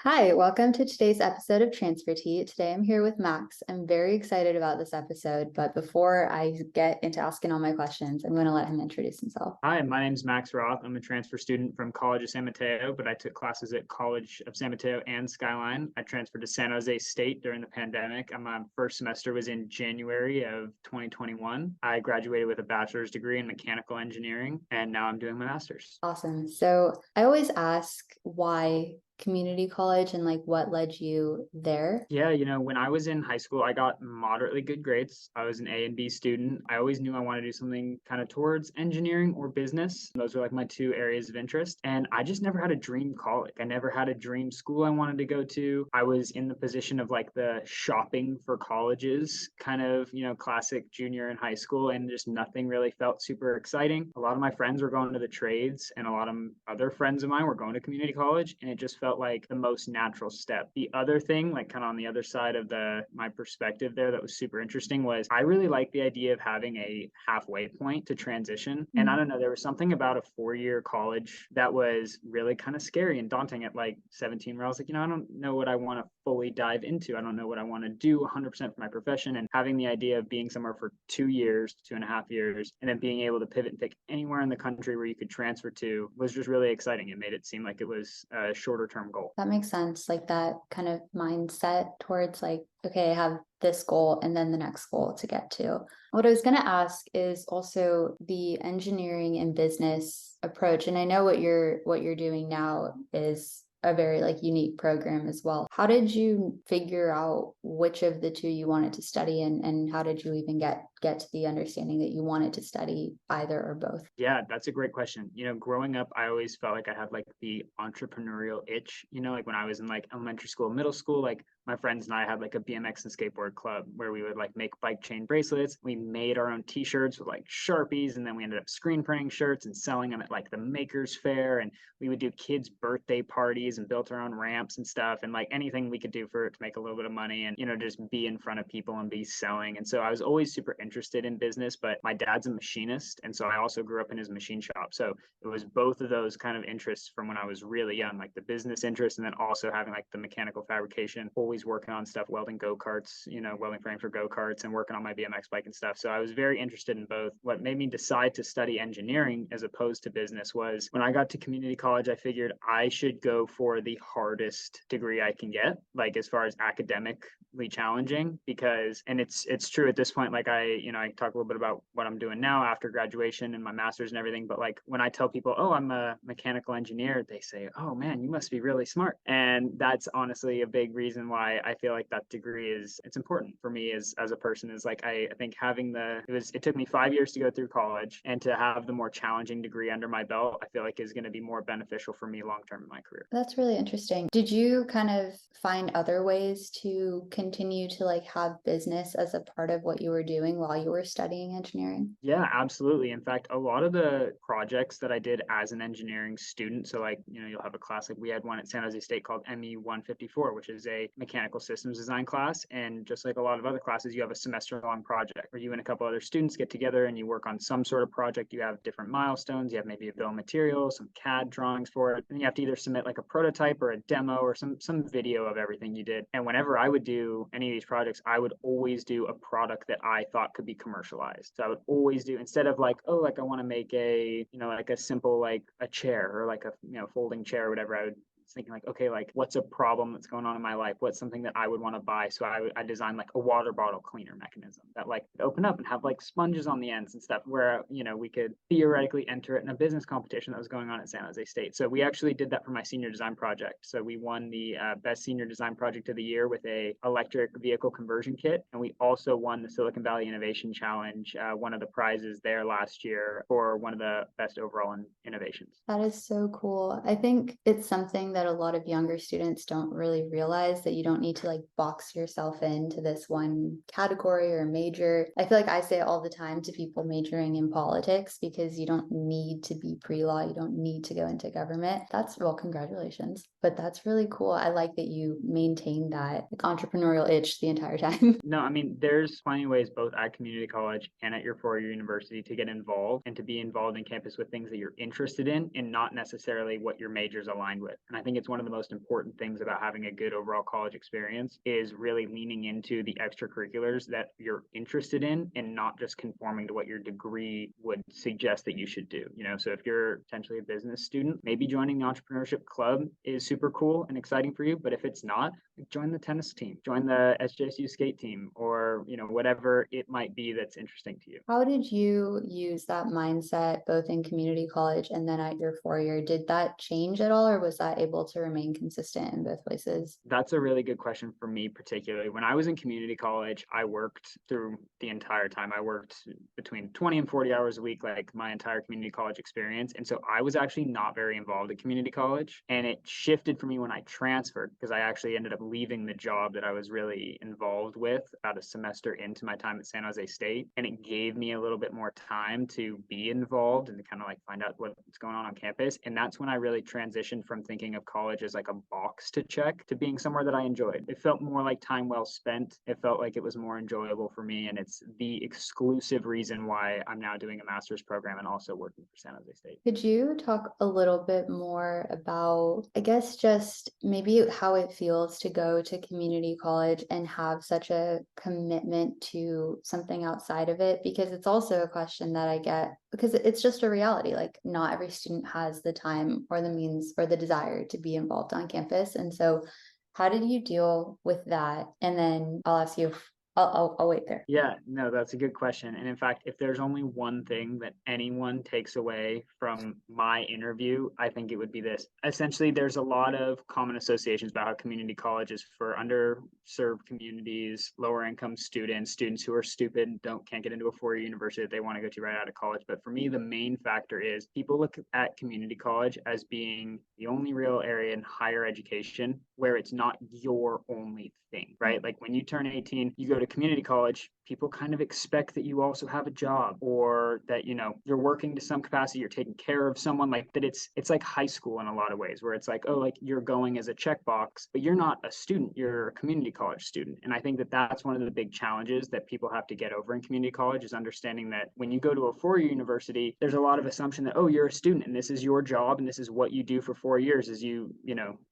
Hi, welcome to today's episode of Transfer Tea. Today I'm here with Max. I'm very excited about this episode, but before I get into asking all my questions, I'm going to let him introduce himself. Hi, my name is Max Rothe. I'm a transfer student from College of San Mateo, but I took classes at College of San Mateo and Skyline. I transferred to San Jose State during the pandemic. My first semester was in January of 2021. I graduated with a bachelor's degree in mechanical engineering, and now I'm doing my master's. Awesome. So I always ask why community college and like what led you there. Yeah, when I was in high school, I got moderately good grades. I was an A and B student. I always knew I wanted to do something kind of towards engineering or business. Those were like my two areas of interest. And I just never had a dream college. I never had a dream school I wanted to go to. I was in the position of like the shopping for colleges, kind of, classic junior in high school, and just nothing really felt super exciting. A lot of my friends were going to the trades, and a lot of other friends of mine were going to community college, and it just felt like the most natural step. The other thing, like kind of on the other side of my perspective there, that was super interesting was I really like the idea of having a halfway point to transition. And I don't know, there was something about a 4-year college that was really kind of scary and daunting at like 17, where I was like, I don't know what I want to fully dive into. I don't know what I want to do 100% for my profession. And having the idea of being somewhere for 2 years, 2.5 years, and then being able to pivot and pick anywhere in the country where you could transfer to was just really exciting. It made it seem like it was a shorter term goal. That makes sense. Like that kind of mindset towards like, okay, I have this goal and then the next goal to get to. What I was going to ask is also the engineering and business approach. And I know what you're doing now is a very like unique program as well. How did you figure out which of the two you wanted to study, and how did you even get to the understanding that you wanted to study either or both? Yeah, that's a great question. Growing up, I always felt like I had like the entrepreneurial itch, like when I was in like elementary school, middle school, like my friends and I had like a BMX and skateboard club where we would like make bike chain bracelets. We made our own t-shirts with like Sharpies, and then we ended up screen printing shirts and selling them at like the Makers Fair. And we would do kids' birthday parties and built our own ramps and stuff, and like anything we could do for it to make a little bit of money and, just be in front of people and be selling. And so I was always super interested in business, but my dad's a machinist. And so I also grew up in his machine shop. So it was both of those kind of interests from when I was really young, like the business interest, and then also having like the mechanical fabrication, always working on stuff, welding go-karts, welding frames for go-karts and working on my BMX bike and stuff. So I was very interested in both. What made me decide to study engineering as opposed to business was when I got to community college, I figured I should go for the hardest degree I can get, like as far as academically challenging, because, and it's true at this point, like I talk a little bit about what I'm doing now after graduation and my master's and everything. But like when I tell people, oh, I'm a mechanical engineer, they say, oh man, you must be really smart. And that's honestly a big reason why I feel like that degree it's important for me as a person. Is like I think having it took me 5 years to go through college, and to have the more challenging degree under my belt, I feel like is going to be more beneficial for me long term in my career. That's really interesting. Did you kind of find other ways to continue to like have business as a part of what you were doing while you were studying engineering? Yeah, absolutely. In fact, a lot of the projects that I did as an engineering student, so like, you'll have a class, like we had one at San Jose State called ME 154, which is a mechanical systems design class. And just like a lot of other classes, you have a semester long project where you and a couple other students get together and you work on some sort of project. You have different milestones. You have maybe a bill of materials, some CAD drawings for it. And you have to either submit like a prototype or a demo or some video of everything you did. And whenever I would do any of these projects, I would always do a product that I thought could be commercialized. So I would always do, instead of like, oh, like I want to make like a simple, like a chair or like a, folding chair or whatever, I would thinking like, okay, like what's a problem that's going on in my life? What's something that I would want to buy? So I designed like a water bottle cleaner mechanism that like could open up and have like sponges on the ends and stuff, where, we could theoretically enter it in a business competition that was going on at San Jose State. So we actually did that for my senior design project. So we won the best senior design project of the year with a electric vehicle conversion kit. And we also won the Silicon Valley Innovation Challenge, one of the prizes there last year for one of the best overall innovations. That is so cool. I think it's something that a lot of younger students don't really realize, that you don't need to like box yourself into this one category or major. I feel like I say it all the time to people majoring in politics, because you don't need to be pre-law. You don't need to go into government. Well, congratulations. But that's really cool. I like that you maintain that like entrepreneurial itch the entire time. No, I mean, there's plenty of ways both at community college and at your 4-year university to get involved and to be involved in campus with things that you're interested in and not necessarily what your major's aligned with. And I think think it's one of the most important things about having a good overall college experience is really leaning into the extracurriculars that you're interested in and not just conforming to what your degree would suggest that you should do. So if you're potentially a business student, maybe joining the entrepreneurship club is super cool and exciting for you. But if it's not, join the tennis team, join the SJSU skate team, or whatever it might be that's interesting to you. How did you use that mindset both in community college and then at your 4-year? Did that change at all, or was that able to remain consistent in both places? That's a really good question for me, particularly. When I was in community college, I worked through the entire time. I worked between 20 and 40 hours a week, like my entire community college experience. And so I was actually not very involved in community college. And it shifted for me when I transferred, because I actually ended up leaving the job that I was really involved with about a semester into my time at San Jose State. And it gave me a little bit more time to be involved and to kind of like find out what's going on campus. And that's when I really transitioned from thinking of college as like a box to check to being somewhere that I enjoyed. It felt more like time well spent. It felt like it was more enjoyable for me. And it's the exclusive reason why I'm now doing a master's program and also working for San Jose State. Could you talk a little bit more about, I guess, just maybe how it feels to go to community college and have such a commitment to something outside of it? Because it's also a question that I get, because it's just a reality. Like, not every student has the time or the means or the desire to be involved on campus. And so how did you deal with that? And then I'll ask you, I'll wait there. Yeah, no, that's a good question. And in fact, if there's only one thing that anyone takes away from my interview, I think it would be this. Essentially, there's a lot of common associations about how community college is for underserved communities, lower income students, students who are stupid, can't get into a 4-year university that they want to go to right out of college. But for me, the main factor is people look at community college as being the only real area in higher education where it's not your only thing, right? Like when you turn 18, you go to community college, people kind of expect that you also have a job, or that you're working to some capacity, you're taking care of someone, like that. It's like high school in a lot of ways, where it's like, oh, like you're going as a checkbox, but you're not a student, you're a community college student. And I think that that's one of the big challenges that people have to get over in community college, is understanding that when you go to a 4-year university, there's a lot of assumption that, oh, you're a student and this is your job and this is what you do for 4 years, is you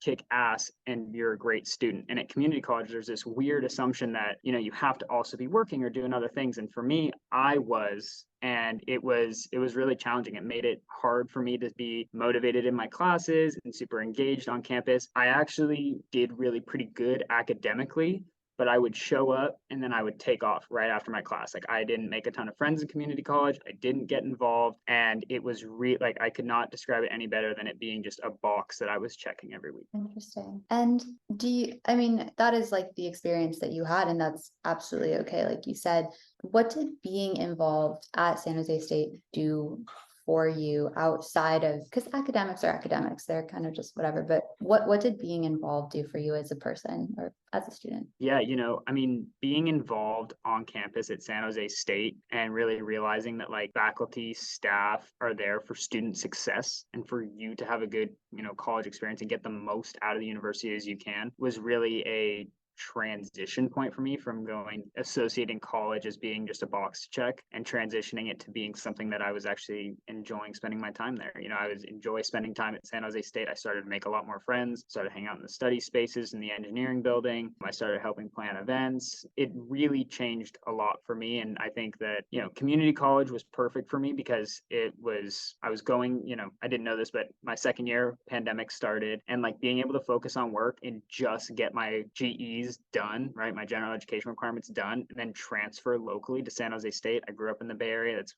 kick ass and you're a great student. And at community college, there's this weird assumption that you have to also be working or doing other things. And for me, and it was really challenging. It made it hard for me to be motivated in my classes and super engaged on campus. I actually did really pretty good academically, but I would show up and then I would take off right after my class. Like, I didn't make a ton of friends in community college. I didn't get involved. And it was like, I could not describe it any better than it being just a box that I was checking every week. Interesting. And that is like the experience that you had, and that's absolutely okay. Like you said, what did being involved at San Jose State do for you outside of, because academics are academics, they're kind of just whatever, but what did being involved do for you as a person or as a student? Yeah, being involved on campus at San Jose State and really realizing that like faculty, staff are there for student success and for you to have a good, college experience and get the most out of the university as you can, was really a transition point for me from associating college as being just a box to check and transitioning it to being something that I was actually enjoying spending my time there. I enjoy spending time at San Jose State. I started to make a lot more friends, started hanging out in the study spaces in the engineering building. I started helping plan events. It really changed a lot for me. And I think that, community college was perfect for me because I was going, I didn't know this, but my second year pandemic started, and like being able to focus on work and just get my GEs done, right? My general education requirements done, and then transfer locally to San Jose State. I grew up in the Bay Area. It's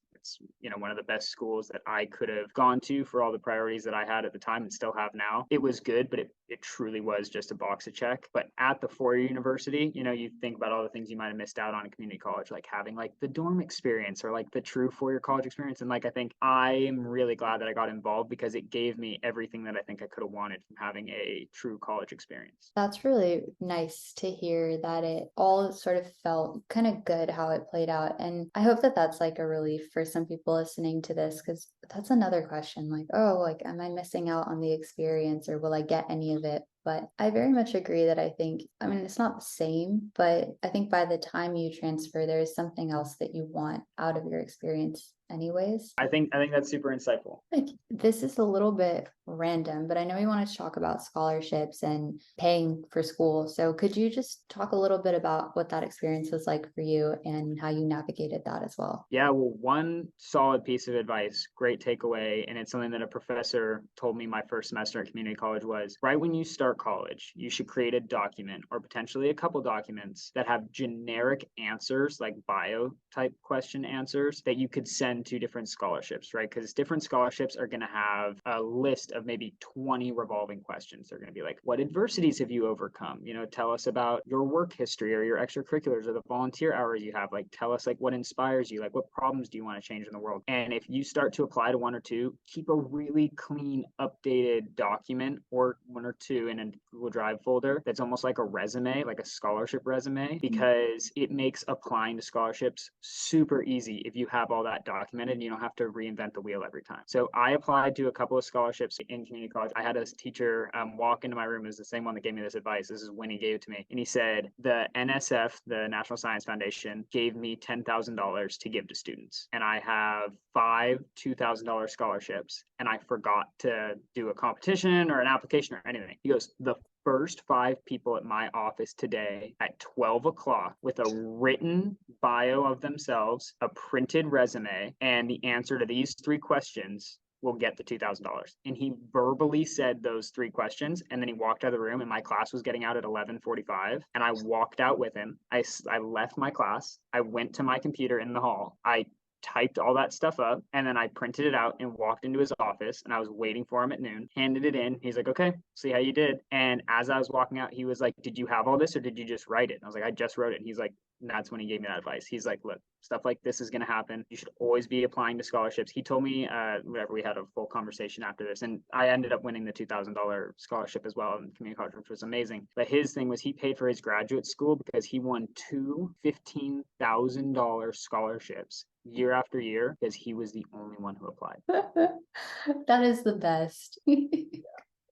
one of the best schools that I could have gone to for all the priorities that I had at the time and still have now. It was good, but it truly was just a box to check. But at the 4-year university, you think about all the things you might have missed out on in community college, like having like the dorm experience or like the true 4-year college experience. And like, I think I am really glad that I got involved because it gave me everything that I think I could have wanted from having a true college experience. That's really nice to hear that it all sort of felt kind of good how it played out. And I hope that that's like a relief for some people listening to this, because that's another question, like, oh, like, am I missing out on the experience or will I get any of it? But I very much agree that it's not the same, but I think by the time you transfer, there is something else that you want out of your experience anyways. I think that's super insightful. Like, this is a little bit random, but I know you want to talk about scholarships and paying for school. So could you just talk a little bit about what that experience was like for you and how you navigated that as well? Yeah, well, one solid piece of advice, great takeaway, and it's something that a professor told me my first semester at community college was right when you start college, you should create a document or potentially a couple documents that have generic answers, like bio type question answers that you could send to different scholarships, right? Because different scholarships are going to have a list of maybe 20 revolving questions. They're going to be like, what adversities have you overcome? Tell us about your work history or your extracurriculars or the volunteer hours you have. Like, tell us like what inspires you, like what problems do you want to change in the world? And if you start to apply to one or two, keep a really clean, updated document or one or two in a Google Drive folder that's almost like a resume, like a scholarship resume, because it makes applying to scholarships super easy if you have all that documented and you don't have to reinvent the wheel every time. So I applied to a couple of scholarships in community college. I had a teacher walk into my room. It was the same one that gave me this advice. This is when he gave it to me. And he said, the NSF, the National Science Foundation, gave me $10,000 to give to students. And I have 5 $2,000 scholarships. And I forgot to do a competition or an application or anything. He goes, the first 5 people at my office today at 12 o'clock with a written bio of themselves, a printed resume, and the answer to these 3 questions will get the $2,000. And he verbally said those 3 questions. And then he walked out of the room and my class was getting out at 11:45. And I walked out with him. I left my class. I went to my computer in the hall. I typed all that stuff up and then I printed it out and walked into his office and I was waiting for him at noon, handed it in. He's like, okay, see how you did. And as I was walking out, he was like, did you have all this or did you just write it? And I was like, I just wrote it. And he's like, and that's when he gave me that advice. He's like, look, stuff like this is going to happen. You should always be applying to scholarships. He told me, whatever, we had a full conversation after this. And I ended up winning the $2,000 scholarship as well in community college, which was amazing. But his thing was he paid for his graduate school because he won 2 $15,000 scholarships year after year because he was the only one who applied. That is the best.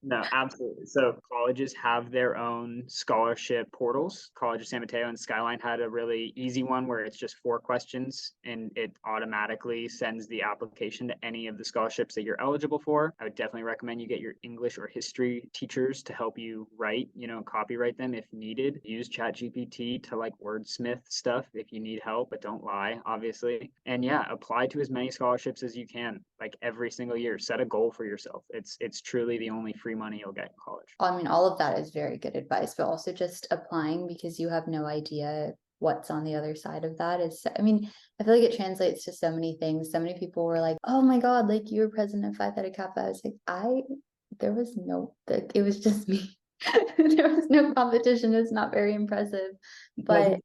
No, absolutely. So colleges have their own scholarship portals. College of San Mateo and Skyline had a really easy one where it's just 4 questions and it automatically sends the application to any of the scholarships that you're eligible for. I would definitely recommend you get your English or history teachers to help you write, copyright them if needed. Use ChatGPT to like wordsmith stuff if you need help, but don't lie, obviously. And yeah, apply to as many scholarships as you can, like every single year. Set a goal for yourself. It's truly the only free money you'll get in college. I mean, all of that is very good advice, but also just applying because you have no idea what's on the other side of that is, I mean, I feel like it translates to so many things. So many people were like, oh my God, like you were president of Phi Theta Kappa. I was like, there was no, it was just me. There was no competition. It's not very impressive, but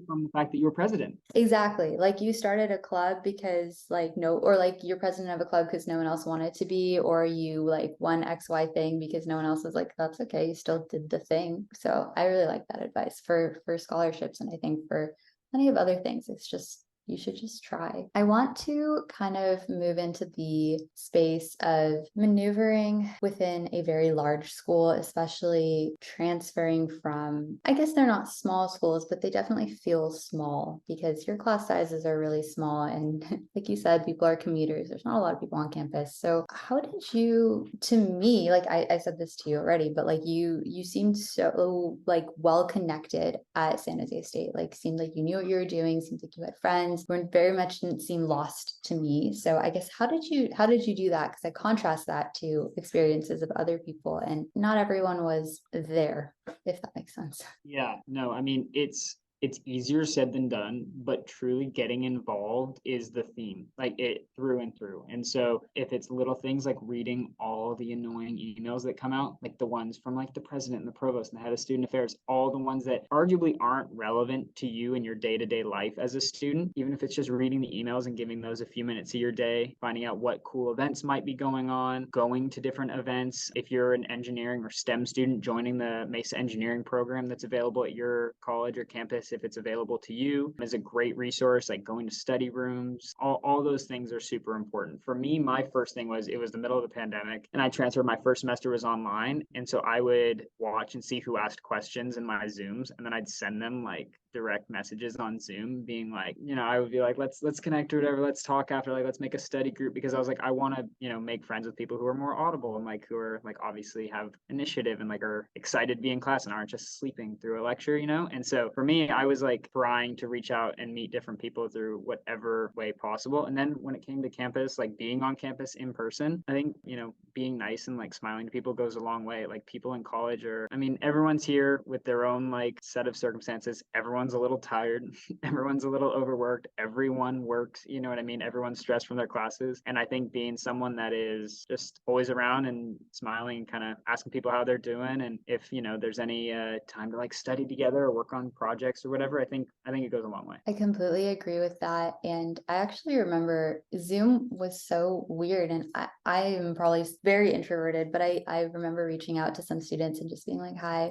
from the fact that you were president. Exactly. Like you started a club because or like you're president of a club because no one else wanted to be, or you like won XY thing because no one else was like, that's okay, you still did the thing. So I really like that advice for scholarships. And I think for plenty of other things, it's just, you should just try. I want to kind of move into the space of maneuvering within a very large school, especially transferring from, I guess they're not small schools, but they definitely feel small because your class sizes are really small. And like you said, people are commuters. There's not a lot of people on campus. So how did you, to me, like I said this to you already, but like you seemed so like well connected at San Jose State, like seemed like you knew what you were doing, seemed like you had friends. Very much didn't seem lost to me. So I guess how did you do that? Because I contrast that to experiences of other people and not everyone was there, if that makes sense. Yeah, no, I mean, it's easier said than done, but truly getting involved is the theme, like it through and through. And so if it's little things like reading all the annoying emails that come out, like the ones from like the president and the provost and the head of student affairs, all the ones that arguably aren't relevant to you in your day-to-day life as a student, even if it's just reading the emails and giving those a few minutes of your day, finding out what cool events might be going on, going to different events. If you're an engineering or STEM student, joining the Mesa engineering program that's available at your college or campus, if it's available to you, is a great resource, like going to study rooms. All those things are super important. For me, my first thing was, it was the middle of the pandemic and I transferred. My first semester was online. And so I would watch and see who asked questions in my Zooms. And then I'd send them like direct messages on Zoom being like, I would be like, let's connect or whatever, let's talk after, like, let's make a study group, because I was like, I want to, make friends with people who are more audible and like who are like obviously have initiative and like are excited to be in class and aren't just sleeping through a lecture, And so for me, I was like trying to reach out and meet different people through whatever way possible. And then when it came to campus, like being on campus in person, I think, being nice and like smiling to people goes a long way. Like people in college everyone's here with their own like set of circumstances. Everyone's a little tired. Everyone's a little overworked. Everyone works, you know what I mean? Everyone's stressed from their classes. And I think being someone that is just always around and smiling and kind of asking people how they're doing, and if, there's any time to like study together or work on projects or whatever, I think it goes a long way. I completely agree with that. And I actually remember Zoom was so weird. And I am probably very introverted, but I remember reaching out to some students and just being like, hi,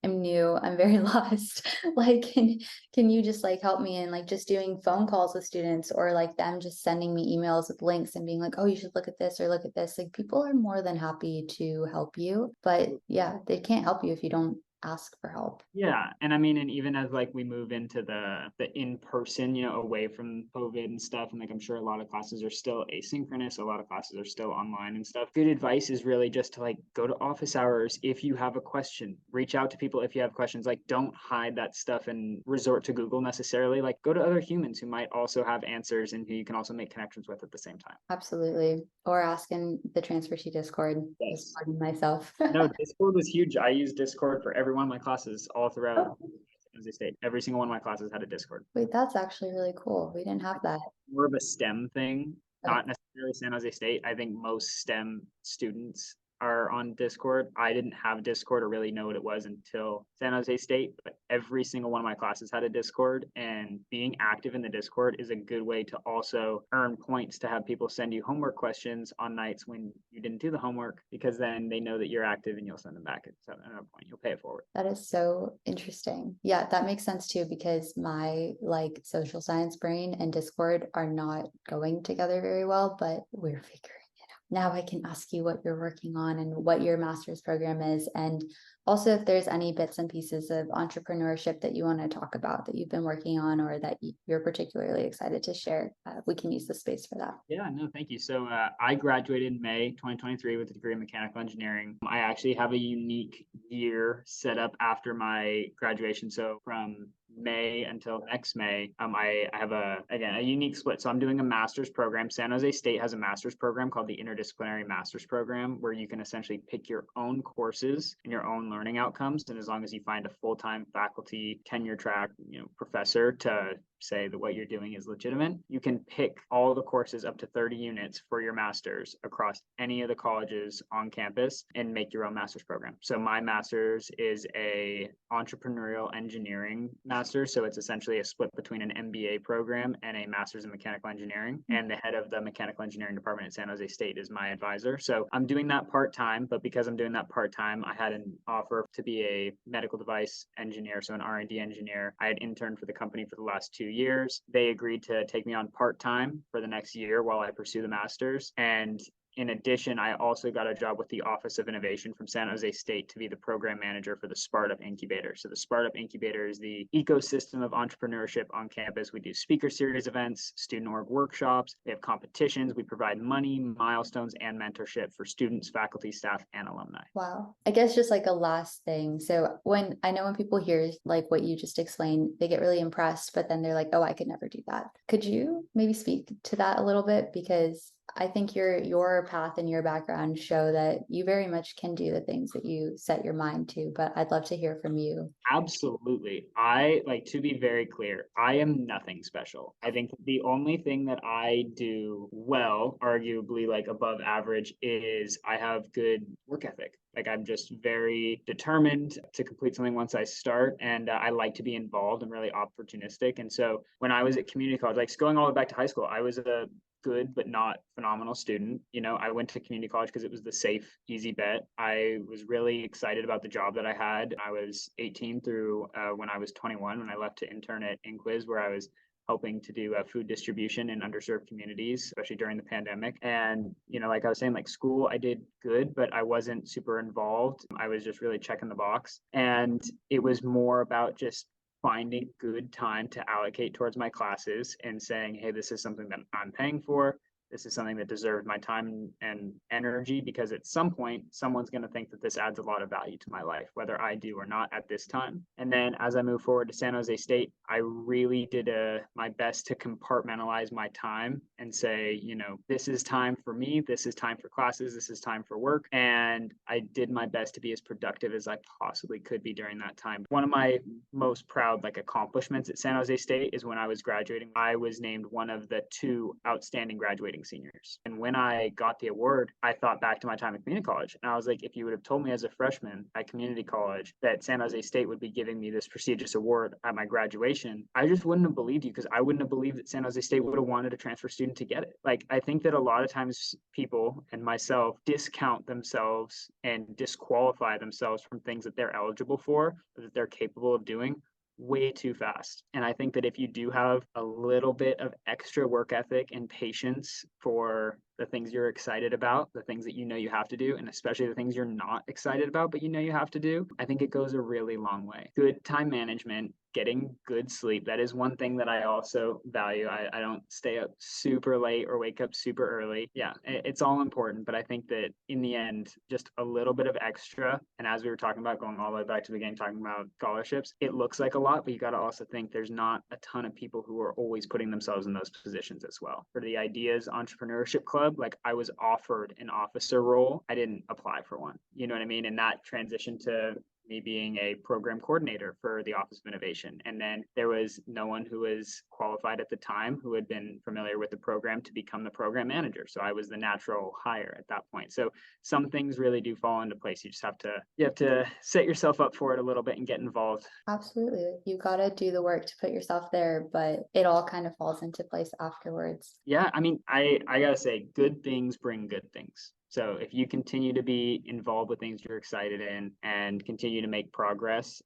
I'm new, I'm very lost. Like, can you just like help me? And like just doing phone calls with students, or like them just sending me emails with links and being like, oh, you should look at this or look at this. Like people are more than happy to help you. But yeah, they can't help you if you don't ask for help. Yeah. And and even as like we move into the in-person, away from COVID and stuff, and like I'm sure a lot of classes are still asynchronous, a lot of classes are still online and stuff. Good advice is really just to like go to office hours if you have a question, reach out to people if you have questions. Like don't hide that stuff and resort to Google necessarily. Like go to other humans who might also have answers and who you can also make connections with at the same time. Absolutely. Or ask in the transfer sheet Discord. Yes. Discording myself. No, Discord was huge. I use Discord for every one of my classes all throughout San Jose State. Every single one of my classes had a Discord. Wait, that's actually really cool. We didn't have that. More of a STEM thing, Oh, not necessarily San Jose State. I think most STEM students are on Discord. I didn't have Discord or really know what it was until San Jose State, but every single one of my classes had a Discord, and being active in the Discord is a good way to also earn points to have people send you homework questions on nights when you didn't do the homework, because then they know that you're active and you'll send them back at another point. You'll pay it forward. that is so interesting. Yeah, that makes sense too, because my like social science brain and Discord are not going together very well, but we're figuring it out. Now I can ask you what you're working on and what your master's program is. And also if there's any bits and pieces of entrepreneurship that you want to talk about that you've been working on or that you're particularly excited to share, we can use the space for that. Yeah, no, thank you. So I graduated in May 2023 with a degree in mechanical engineering. I actually have a unique year set up after my graduation. So from May until next May, I have a unique split. So I'm doing a master's program. San Jose State has a master's program called the Interdisciplinary Master's Program, where you can essentially pick your own courses and your own learning outcomes. And as long as you find a full-time faculty tenure track, professor to say that what you're doing is legitimate, you can pick all the courses up to 30 units for your master's across any of the colleges on campus and make your own master's program. So my master's is a entrepreneurial engineering master's. So it's essentially a split between an MBA program and a master's in mechanical engineering. And the head of the mechanical engineering department at San Jose State is my advisor. So I'm doing that part-time, but because I'm doing that part-time, I had an offer to be a medical device engineer, so an R&D engineer. I had interned for the company for the last 2 years. They agreed to take me on part-time for the next year while I pursue the master's. And in addition, I also got a job with the Office of Innovation from San Jose State to be the program manager for the Startup Incubator. So the Startup Incubator is the ecosystem of entrepreneurship on campus. We do speaker series events, student org workshops, we have competitions, we provide money, milestones, and mentorship for students, faculty, staff, and alumni. Wow. I guess just like a last thing. So when people hear like what you just explained, they get really impressed, but then they're like, oh, I could never do that. Could you maybe speak to that a little bit? Because I think your path and your background show that you very much can do the things that you set your mind to, but I'd love to hear from you. Absolutely. I like to be very clear. I am nothing special. I think the only thing that I do well, arguably like above average, is I have good work ethic. Like I'm just very determined to complete something once I start, and I like to be involved. I'm really opportunistic. And so when I was at community college, like going all the way back to high school, I was a good but not phenomenal student. I went to community college because it was the safe, easy bet. I was really excited about the job that I had. I was 18 through when I was 21 when I left to intern at Inquiz, where I was helping to do food distribution in underserved communities, especially during the pandemic. And, like I was saying, like school, I did good, but I wasn't super involved. I was just really checking the box. And it was more about just finding good time to allocate towards my classes and saying, hey, this is something that I'm paying for. This is something that deserves my time and energy, because at some point, someone's going to think that this adds a lot of value to my life, whether I do or not at this time. And then as I move forward to San Jose State, I really did my best to compartmentalize my time and say, this is time for me, this is time for classes, this is time for work. And I did my best to be as productive as I possibly could be during that time. One of my most proud accomplishments at San Jose State is when I was graduating, I was named one of the 2 outstanding graduating seniors. And when I got the award, I thought back to my time at community college. And I was like, if you would have told me as a freshman at community college that San Jose State would be giving me this prestigious award at my graduation, I just wouldn't have believed you, because I wouldn't have believed that San Jose State would have wanted a transfer student to get it. I think that a lot of times people, and myself, discount themselves and disqualify themselves from things that they're eligible for, that they're capable of doing, way too fast. And I think that if you do have a little bit of extra work ethic and patience for the things you're excited about, the things that you have to do, and especially the things you're not excited about, but you have to do, I think it goes a really long way. Good time management, getting good sleep. That is one thing that I also value. I don't stay up super late or wake up super early. Yeah, it's all important. But I think that in the end, just a little bit of extra. And as we were talking about, going all the way back to the beginning, talking about scholarships, it looks like a lot, but you got to also think there's not a ton of people who are always putting themselves in those positions as well. For the Ideas Entrepreneurship Club, I was offered an officer role. I didn't apply for one. You know what I mean? And that transitioned to me being a program coordinator for the Office of Innovation. And then there was no one who was qualified at the time who had been familiar with the program to become the program manager. So I was the natural hire at that point. So some things really do fall into place. You have to set yourself up for it a little bit and get involved. Absolutely. You got to do the work to put yourself there, but it all kind of falls into place afterwards. Yeah. I mean, I got to say, good things bring good things. So if you continue to be involved with things you're excited in and continue to make progress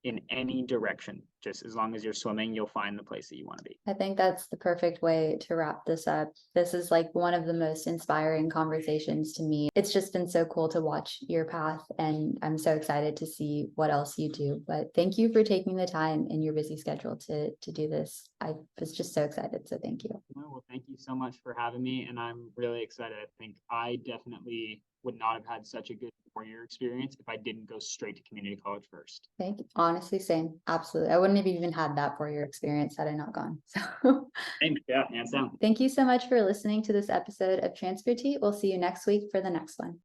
in any direction, just as long as you're swimming, you'll find the place that you want to be. I think that's the perfect way to wrap this up. This is one of the most inspiring conversations to me. It's just been so cool to watch your path, and I'm so excited to see what else you do. But thank you for taking the time in your busy schedule to do this. I was just so excited. So thank you. Well, thank you so much for having me. And I'm really excited. I think I definitely would not have had such a good 4-year experience if I didn't go straight to community college first. Thank you. Honestly, same. Absolutely. I wouldn't have even had that 4-year experience had I not gone. So yeah, hands down. Thank you so much for listening to this episode of Transfer Tea. We'll see you next week for the next one.